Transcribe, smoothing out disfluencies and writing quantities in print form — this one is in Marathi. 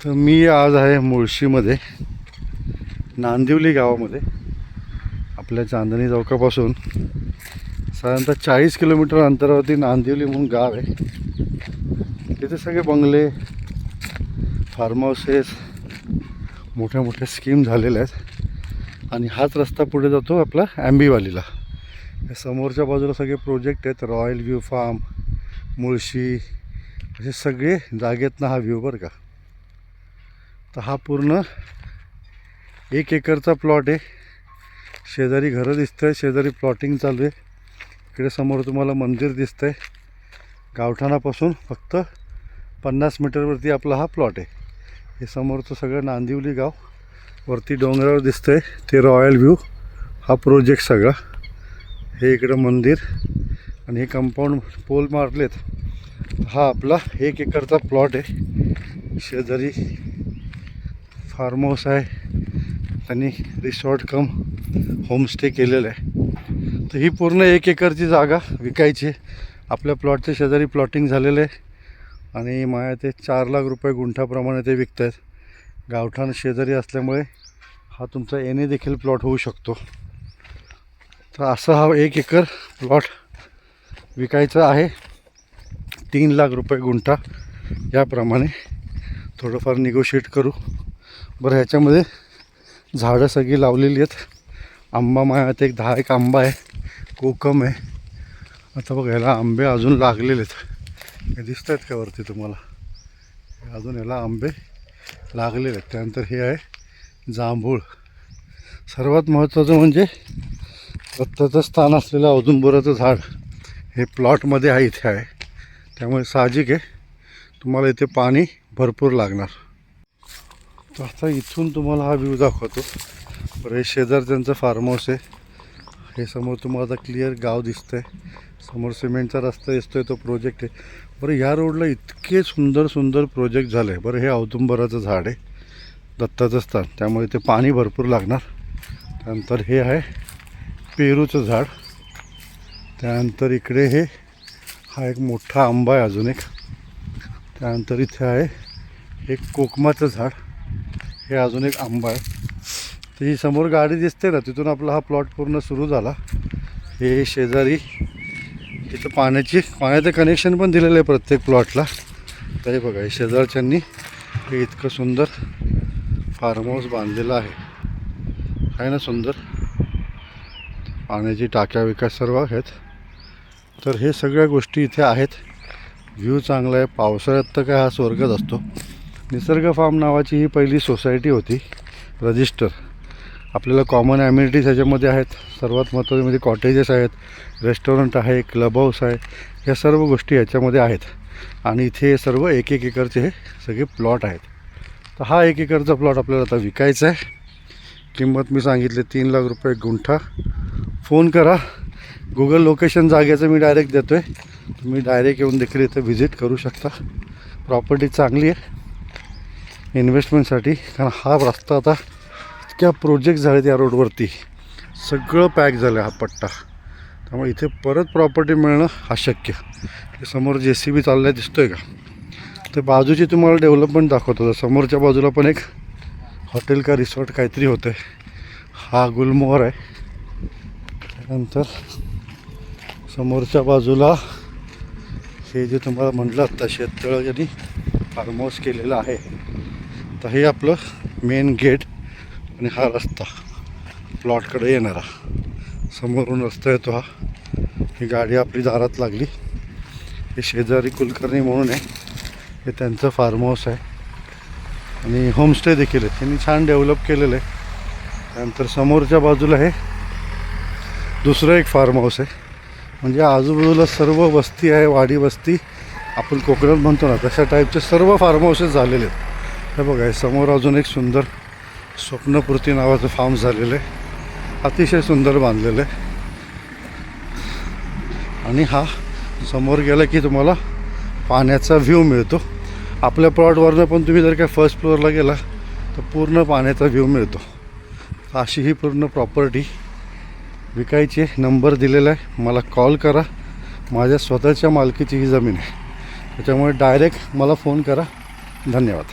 तर मी आज आहे मुळशीमध्ये नांदिवली गावामध्ये. आपल्या चांदणी चौकापासून साधारणतः 40 किलोमीटर अंतरावरती नांदिवली म्हणून गाव आहे. तिथे सगळे बंगले, फार्म हाऊसेस, मोठ्या मोठ्या स्कीम झालेल्या आहेत. आणि हाच रस्ता पुढे जातो आपला आंबीवालीला. या समोरच्या बाजूला सगळे प्रोजेक्ट आहेत. रॉयल व्ह्यू फार्म, मुळशी, असे सगळे जागेतनं हा व्ह्यू बरं का. तर हा पूर्ण 1 एकरचा प्लॉट आहे. शेजारी घरं दिसतं आहे, शेजारी प्लॉटिंग चालू आहे. इकडे समोर तुम्हाला मंदिर दिसतं आहे. गावठाणापासून फक्त 50 मीटरवरती आपला हा प्लॉट आहे. हे समोरचं सगळं नांदिवली गाव, वरती डोंगरावर दिसतं आहे ते रॉयल व्ह्यू हा प्रोजेक्ट सगळा. हे इकडं मंदिर आणि हे कंपाऊंड पोल मारलेत. हा आपला 1 एकरचा प्लॉट आहे. शेजारी फार्म हाऊस आहे, त्यांनी रिसॉर्ट कम होमस्टे केलेलं आहे. तर ही पूर्ण 1 एकरची जागा विकायची आहे. आपल्या प्लॉटच्या शेजारी प्लॉटिंग झालेलं आहे आणि माया ते 4 लाख रुपये गुंठाप्रमाणे ते विकत आहेत. गावठाण शेजारी असल्यामुळे हा तुमचा येणे देखील प्लॉट होऊ शकतो. तर असा हा 1 एकर प्लॉट विकायचा आहे. 3 लाख रुपये गुंठा याप्रमाणे. थोडंफार निगोशिएट करू. बरं, ह्याच्यामध्ये झाडं सगळी लावलेली आहेत. आंबा मायात एक 10 एक आंबा आहे, कोकम आहे. आता बघा ह्याला आंबे अजून लागलेले आहेत. हे दिसत आहेत का वरती तुम्हाला? अजून ह्याला आंबे लागलेले आहेत. त्यानंतर हे आहे जांभूळ. सर्वात महत्त्वाचं म्हणजे दत्ताचं स्थान असलेलं औदुंबराचं झाड हे प्लॉटमध्ये आहे, इथे आहे. त्यामुळे साहजिक आहे तुम्हाला इथे पाणी भरपूर लागणार. तर आता इथून तुम्हाला हा व्ह्यू दाखवतो. बरं, हे शेजारच्यांचं फार्म हाऊस आहे. हे समोर तुम्हाला आता क्लिअर गाव दिसतं आहे. समोर सिमेंटचा रस्ता दिसतोय, तो प्रोजेक्ट आहे. बरं, ह्या रोडला इतके सुंदर सुंदर प्रोजेक्ट झाले. बरं, हे औदुंबराचं झाड आहे, दत्ताचं स्थान, त्यामुळे ते पाणी भरपूर लागणार. त्यानंतर हे आहे पेरूचं झाड. त्यानंतर इकडे हा एक मोठा आंबा आहे अजून एक. त्यानंतर इथे आहे एक कोकमाचं झाड. हे अजून एक आंबा आहे. तर ही समोर गाडी दिसते ना, तिथून आपला हा प्लॉट पूर्ण सुरू झाला. हे शेजारी इथं पाण्याचं कनेक्शन पण दिलेलं आहे प्रत्येक प्लॉटला. तर हे बघा, हे शेजारच्यांनी हे इतकं सुंदर फार्म हाऊस बांधलेलं आहे ना, सुंदर. पाण्याची टाक्या विका सर्व आहेत. तर हे सगळ्या गोष्टी इथे आहेत. व्ह्यू चांगला आहे. पावसाळ्यात तर काय हा स्वर्गच असतो. निसर्ग फार्म नावाची ही पहिली सोसायटी होती रजिस्टर. आपल्याला कॉमन ॲम्युनिटीज ह्याच्यामध्ये आहेत. सर्वात महत्त्वाचे म्हणजे कॉटेजेस आहेत, रेस्टॉरंट आहे, क्लब हाऊस आहे. ह्या सर्व गोष्टी ह्याच्यामध्ये आहेत. आणि इथे सर्व 1 एकरचे हे सगळे प्लॉट आहेत. तर हा 1 एकरचा प्लॉट आपल्याला आता विकायचा आहे. किंमत मी सांगितली 3 लाख रुपये गुंठा. फोन करा. गुगल लोकेशन जागेचं मी डायरेक्ट देतो आहे. तुम्ही डायरेक्ट येऊन देखील इथं व्हिजिट करू शकता. प्रॉपर्टी चांगली आहे इन्व्हेस्टमेंटसाठी. कारण हा रस्ता आता इतक्या प्रोजेक्ट झालेत या रोडवरती, सगळं पॅक झालं हा पट्टा. त्यामुळे इथे परत प्रॉपर्टी मिळणं अशक्य. हे समोर JCB चाललं आहे, दिसतो आहे का? तर बाजूची तुम्हाला डेव्हलपमेंट दाखवतो. समोरच्या बाजूला पण एक हॉटेल का रिसॉर्ट काहीतरी होतं आहे. हा गुलमोहर आहे. त्यानंतर समोरच्या बाजूला हे जे तुम्हाला म्हटलं आत्ता शेततळं ज्यांनी फार्म हाऊस केलेलं आहे. तर हे आपलं मेन गेट आणि हा रस्ता प्लॉटकडे येणारा. समोरून रस्ता येतो हा. ही गाडी आपली दारात लागली. हे शेजारी कुलकर्णी म्हणून आहे, हे त्यांचं फार्म हाऊस आहे आणि होमस्टे देखील आहे. त्यांनी छान डेव्हलप केलेलं आहे. त्यानंतर समोरच्या बाजूला हे दुसरं एक फार्म हाऊस आहे. म्हणजे आजूबाजूला सर्व वस्ती आहे, वाडी वस्ती आपण कोकणात म्हणतो ना, तशा टाईपचे सर्व फार्म हाऊसेस झालेले आहेत. हे बघा, हे समोर अजून एक सुंदर स्वप्नपूर्ती नावाचं फार्म झालेलं आहे. अतिशय सुंदर बांधलेलं आहे. आणि हा समोर गेला की तुम्हाला पाण्याचा व्ह्यू मिळतो. आपल्या प्लॉटवरनं पण तुम्ही जर काय फर्स्ट फ्लोअरला गेला तर पूर्ण पाण्याचा व्ह्यू मिळतो. अशी ही पूर्ण प्रॉपर्टी विकायची. नंबर दिलेला आहे, मला कॉल करा. माझ्या स्वतःच्या मालकीची ही जमीन आहे, त्याच्यामुळे डायरेक्ट मला फोन करा. धन्यवाद.